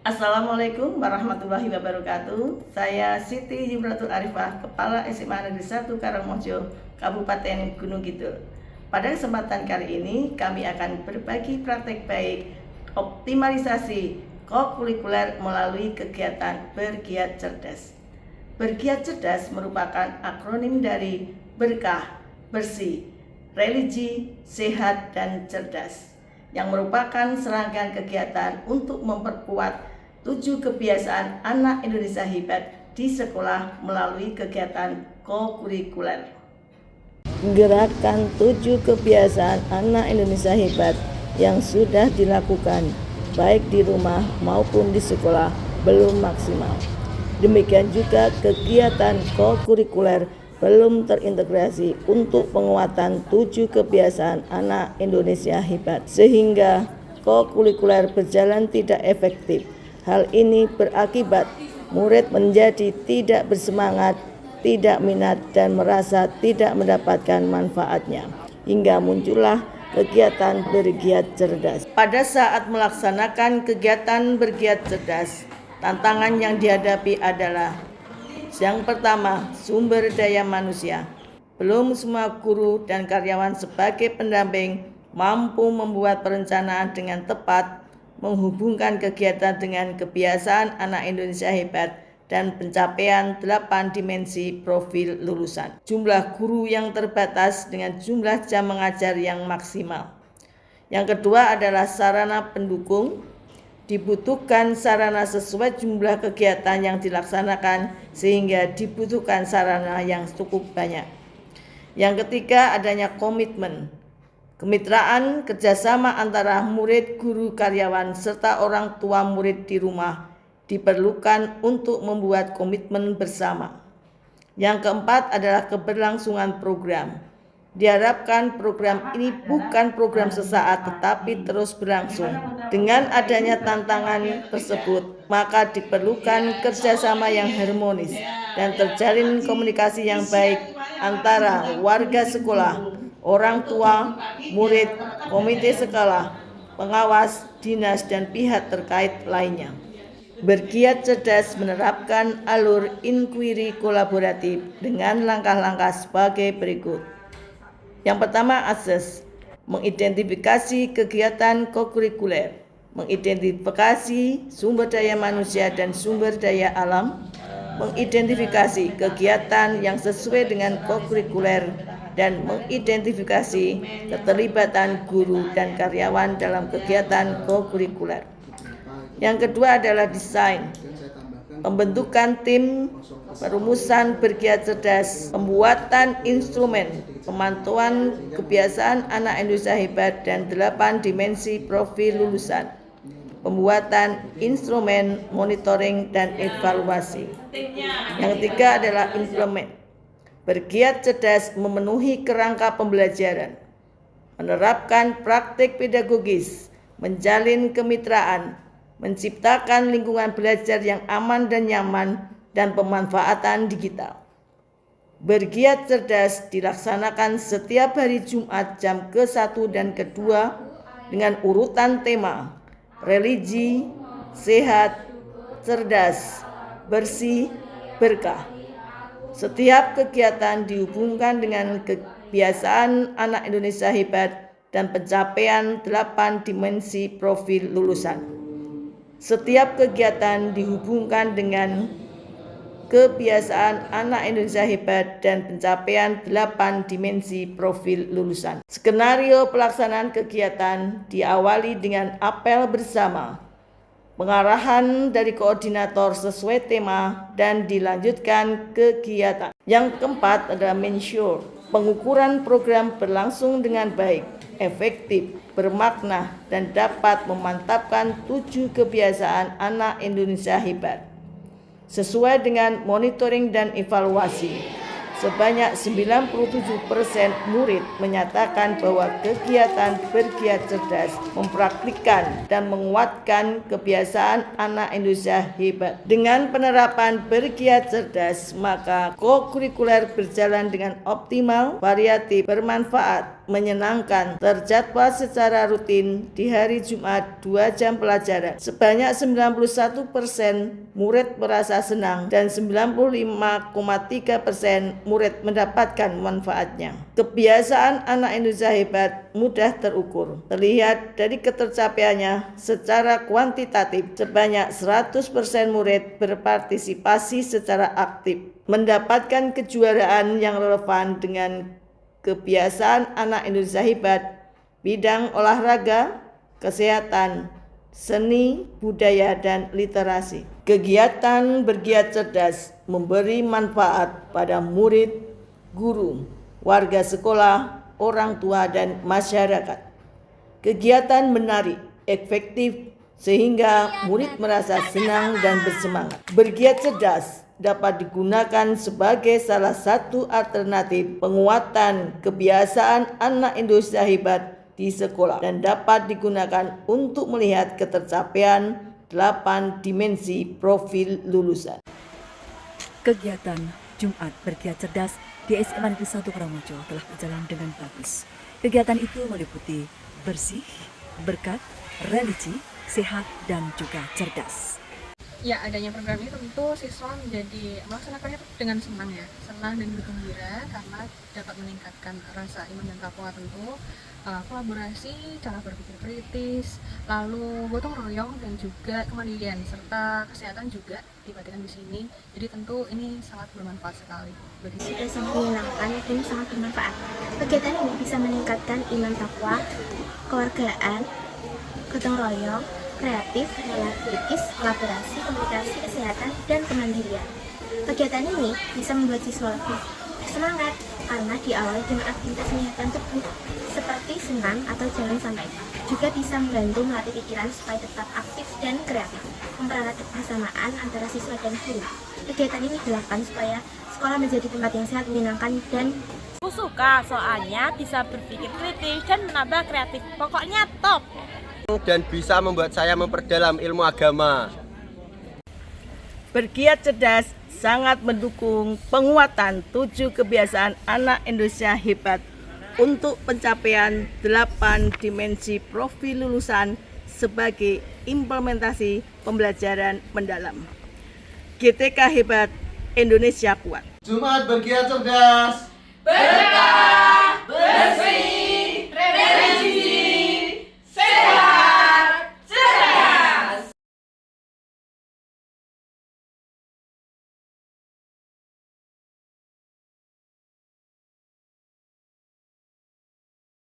Assalamualaikum warahmatullahi wabarakatuh. Saya Siti Jibratul Arifah, Kepala SMA Negeri 1 Karangmojo, Kabupaten Gunung Kidul. Pada kesempatan kali ini, kami akan berbagi praktek baik optimalisasi kokurikuler melalui kegiatan Bergiat Cerdas. Bergiat Cerdas merupakan akronim dari berkah, bersih, religi, sehat, dan cerdas, yang merupakan serangkaian kegiatan untuk memperkuat 7 kebiasaan anak Indonesia hebat di sekolah melalui kegiatan kokurikuler. Gerakan 7 kebiasaan anak Indonesia hebat yang sudah dilakukan baik di rumah maupun di sekolah belum maksimal. Demikian juga kegiatan kokurikuler belum terintegrasi untuk penguatan 7 kebiasaan anak Indonesia hebat, sehingga kokurikuler berjalan tidak efektif. Hal ini berakibat murid menjadi tidak bersemangat, tidak minat, dan merasa tidak mendapatkan manfaatnya, hingga muncullah kegiatan Bergiat Cerdas. Pada saat melaksanakan kegiatan Bergiat Cerdas, tantangan yang dihadapi adalah: yang pertama, sumber daya manusia. Belum semua guru dan karyawan sebagai pendamping mampu membuat perencanaan dengan tepat, menghubungkan kegiatan dengan kebiasaan anak Indonesia hebat, dan pencapaian 8 dimensi profil lulusan. Jumlah guru yang terbatas dengan jumlah jam mengajar yang maksimal. Yang kedua adalah sarana pendukung. Dibutuhkan sarana sesuai jumlah kegiatan yang dilaksanakan, sehingga dibutuhkan sarana yang cukup banyak. Yang ketiga, adanya komitmen. Kemitraan kerjasama antara murid, guru, karyawan, serta orang tua murid di rumah diperlukan untuk membuat komitmen bersama. Yang keempat adalah keberlangsungan program. Diharapkan program ini bukan program sesaat tetapi terus berlangsung. Dengan adanya tantangan tersebut, maka diperlukan kerjasama yang harmonis dan terjalin komunikasi yang baik antara warga sekolah, orang tua, murid, komite sekolah, pengawas, dinas, dan pihak terkait lainnya. Bergiat Cerdas menerapkan alur inquiry kolaboratif dengan langkah-langkah sebagai berikut. Yang pertama, akses, mengidentifikasi kegiatan kokurikuler, mengidentifikasi sumber daya manusia dan sumber daya alam, mengidentifikasi kegiatan yang sesuai dengan kokurikuler, dan mengidentifikasi keterlibatan guru dan karyawan dalam kegiatan kokurikuler. Yang kedua adalah desain, pembentukan tim, perumusan Bergiat Cerdas, pembuatan instrumen, pemantauan kebiasaan anak Indonesia hebat, dan 8 dimensi profil lulusan, pembuatan instrumen monitoring dan evaluasi. Yang ketiga adalah implement. Bergiat Cerdas memenuhi kerangka pembelajaran, menerapkan praktik pedagogis, menjalin kemitraan, menciptakan lingkungan belajar yang aman dan nyaman, dan pemanfaatan digital. Bergiat Cerdas dilaksanakan setiap hari Jumat jam ke-1 dan ke-2 dengan urutan tema religi, sehat, cerdas, bersih, berkah. Setiap kegiatan dihubungkan dengan kebiasaan anak Indonesia hebat dan pencapaian 8 dimensi profil lulusan. Setiap kegiatan dihubungkan dengan kebiasaan anak Indonesia hebat dan pencapaian 8 dimensi profil lulusan. Skenario pelaksanaan kegiatan diawali dengan apel bersama, pengarahan dari koordinator sesuai tema, dan dilanjutkan kegiatan. Yang keempat adalah mensure, pengukuran program berlangsung dengan baik, efektif, bermakna, dan dapat memantapkan 7 kebiasaan anak Indonesia hebat. Sesuai dengan monitoring dan evaluasi, sebanyak 97% murid menyatakan bahwa kegiatan Bergiat Cerdas mempraktikkan dan menguatkan kebiasaan anak Indonesia hebat. Dengan penerapan Bergiat Cerdas, maka kokurikuler berjalan dengan optimal, variatif, bermanfaat, menyenangkan, terjadwal secara rutin di hari Jumat 2 jam pelajaran. Sebanyak 91% murid merasa senang dan 95,3% murid mendapatkan manfaatnya. Kebiasaan anak Indonesia hebat mudah terukur. Terlihat dari ketercapaiannya secara kuantitatif, sebanyak 100% murid berpartisipasi secara aktif, mendapatkan kejuaraan yang relevan dengan kebiasaan anak Indonesia hebat bidang olahraga, kesehatan, seni, budaya, dan literasi. Kegiatan bergiat cerdas memberi manfaat pada murid, guru, warga sekolah, orang tua, dan masyarakat. Kegiatan menarik, efektif, sehingga murid merasa senang dan bersemangat. Bergiat cerdas dapat digunakan sebagai salah satu alternatif penguatan kebiasaan anak Indonesia hebat di sekolah dan dapat digunakan untuk melihat ketercapaian 8 dimensi profil lulusan. Kegiatan Jumat Bergiat Cerdas di SMA Negeri 1 Karangmojo telah berjalan dengan bagus. Kegiatan itu meliputi bersih, berkat, religi, sehat, dan juga cerdas. Ya, adanya program ini tentu siswa menjadi melaksanakannya dengan senang ya, senang dan bergembira karena dapat meningkatkan rasa iman dan takwa tentu, kolaborasi, cara berpikir kritis, lalu gotong royong dan juga kemandirian serta kesehatan juga diperhatikan di sini. Jadi tentu ini sangat bermanfaat sekali bagi kita. Sudah sangat menyenangkan dan sangat bermanfaat. Kegiatan ini bisa meningkatkan iman takwa, keluargaan, gotong royong, kreatif, kritis, kolaborasi, komunikasi, kesehatan, dan kemandirian. Kegiatan ini bisa membuat siswa lebih semangat karena diawali dengan aktivitas menyehatkan tubuh seperti senam atau jalan santai. Juga bisa membantu melatih pikiran supaya tetap aktif dan kreatif, mempererat kebersamaan antara siswa dan guru. Kegiatan ini dilakukan supaya sekolah menjadi tempat yang sehat, menyenangkan, dan aku suka soalnya bisa berpikir kritis dan menambah kreatif. Pokoknya top. Dan bisa membuat saya memperdalam ilmu agama. Bergiat cerdas sangat mendukung penguatan 7 kebiasaan anak Indonesia hebat untuk pencapaian 8 dimensi profil lulusan sebagai implementasi pembelajaran mendalam. GTK hebat, Indonesia kuat. Jumat Bergiat Cerdas. Berkah.